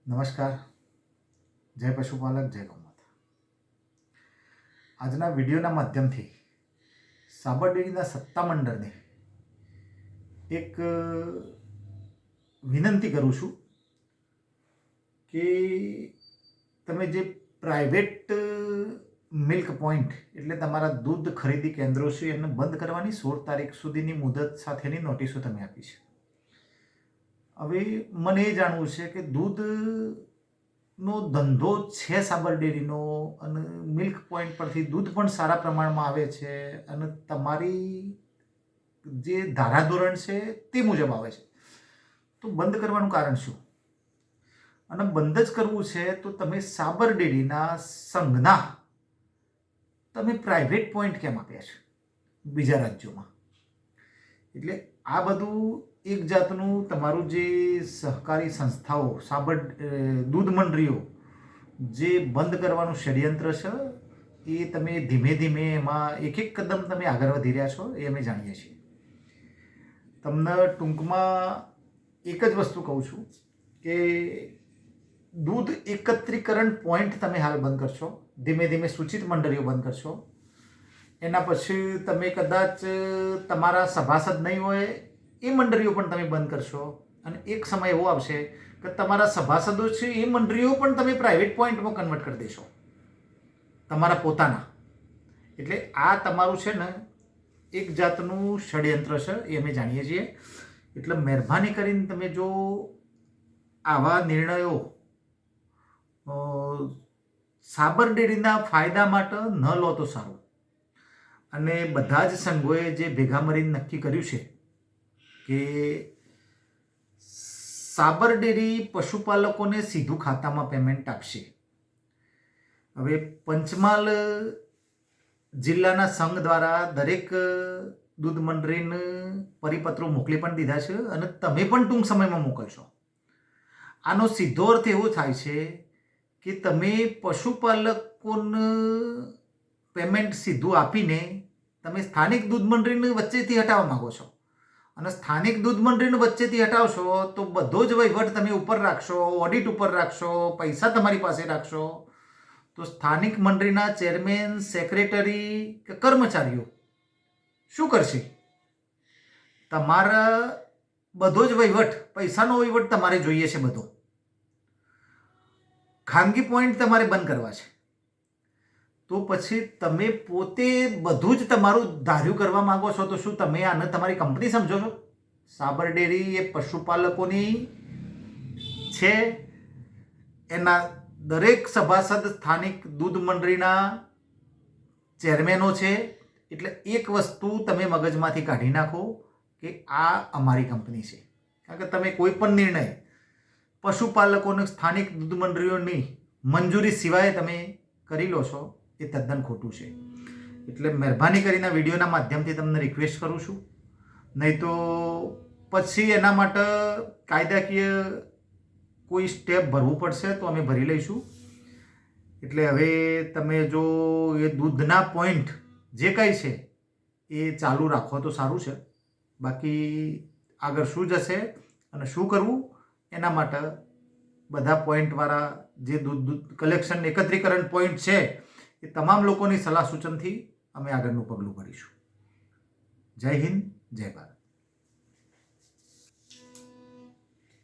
નમસ્કાર, જય પશુપાલક, જય ગૌમાતા. આજના વિડીયોના માધ્યમથી સાબર ડેરીના સત્તામંડળને એક વિનંતી કરું છું કે તમે જે પ્રાઇવેટ મિલ્ક પોઈન્ટ એટલે તમારા દૂધ ખરીદી કેન્દ્રો છે એને બંધ કરવાની 16 તારીખ સુધીની મુદત સાથેની નોટિસો તમે આપી છે. હવે મને એ જાણવું છે કે દૂધનો ધંધો છે સાબર ડેરીનો અને મિલ્ક પોઈન્ટ પરથી દૂધ પણ સારા પ્રમાણમાં આવે છે અને તમારી જે ધારાધોરણ છે તે મુજબ આવે છે, તો બંધ કરવાનું કારણ શું? અને બંધ જ કરવું છે તો તમે સાબર ડેરીના સંઘના તમે પ્રાઇવેટ પોઈન્ટ કેમ આપ્યા છે બીજા રાજ્યોમાં? એટલે આ બધું એક જાતનું તમારું જે સહકારી સંસ્થાઓ સાબર દૂધ મંડળીઓ જે બંધ કરવાનું ષડયંત્ર છે એ તમે ધીમે ધીમે એમાં એક એક કદમ તમે આગળ વધી રહ્યા છો એ અમે જાણીએ છીએ. તમને ટૂંકમાં એક જ વસ્તુ કહું છું કે દૂધ એકત્રીકરણ પોઈન્ટ તમે હાલ બંધ કરશો, ધીમે ધીમે સૂચિત મંડળીઓ બંધ કરશો, એના પછી તમે કદાચ તમારા સભાસદ નહીં હોય એ મંડળીઓ પણ તમે બંધ કરશો અને એક સમય એવો આવશે કે તમારા સભાસદો છે એ મંડળીઓ પણ તમે પ્રાઇવેટ પોઈન્ટમાં કન્વર્ટ કરી દેશો તમારા પોતાના. એટલે આ તમારું છે ને એક જાતનું ષડયંત્ર છે એ અમે જાણીએ છીએ. એટલે મહેરબાની કરીને તમે જો આવા નિર્ણયો સાબર ડેરીના ફાયદા માટે ન લો તો સારું. અને બધા જ સંઘોએ જે ભેગા મળીને નક્કી કર્યું છે કે સાબર ડેરી પશુપાલકોને સીધું ખાતામાં પેમેન્ટ આપશે. હવે પંચમહાલ જિલ્લાના સંઘ દ્વારા દરેક દૂધ મંડળીને પરિપત્રો મોકલી પણ દીધા છે અને તમે પણ ટૂંક સમયમાં મોકલશો. આનો સીધો અર્થ એવો થાય છે કે તમે પશુપાલકોને પેમેન્ટ સીધું આપીને તમે સ્થાનિક દૂધ મંડળીને વચ્ચેથી હટાવવા માગો છો અને સ્થાનિક દૂધ મંડળીને વચ્ચેથી હટાવશો તો બધો જ વહીવટ તમે ઉપર રાખશો, ઓડિટ ઉપર રાખશો, પૈસા તમારી પાસે રાખશો, તો સ્થાનિક મંડળીના ચેરમેન, સેક્રેટરી કે કર્મચારીઓ શું કરશે? તમારા બધો જ વહીવટ, પૈસાનો વહીવટ તમારે જોઈએ છે બધો. ખાનગી પોઈન્ટ તમારે બંધ કરવા છે તો પછી તમે પોતે બધું જ તમારું ધાર્યું કરવા માંગો છો તો શું તમે આને તમારી કંપની સમજો છો? સાબર ડેરી એ પશુપાલકોની છે, એના દરેક સભાસદ સ્થાનિક દૂધ મંડળીના ચેરમેનો છે. એટલે એક વસ્તુ તમે મગજમાંથી કાઢી નાખો કે આ અમારી કંપની છે. કારણ કે તમે કોઈ પણ નિર્ણય પશુપાલકોને સ્થાનિક દૂધ મંડળીઓની મંજૂરી સિવાય તમે કરી લો છો એ તદ્દન ખોટું છે. એટલે મહેરબાની કરીને વિડીયોના માધ્યમથી તમને રિક્વેસ્ટ કરું છું, નહીં તો પછી એના માટે કાયદાકીય કોઈ સ્ટેપ ભરવું પડશે તો અમે ભરી લઈશું. એટલે હવે તમે જો એ દૂધના પોઈન્ટ જે કંઈ છે એ ચાલુ રાખો તો સારું છે. બાકી આગળ શું જશે અને શું કરવું એના માટે બધા પોઈન્ટવાળા જે દૂધ કલેક્શન એકત્રીકરણ પોઈન્ટ છે એ તમામ લોકોની સલાહ સૂચનથી અમે આગળનું પગલું ભરીશું. જય હિન્દ, જય ભારત.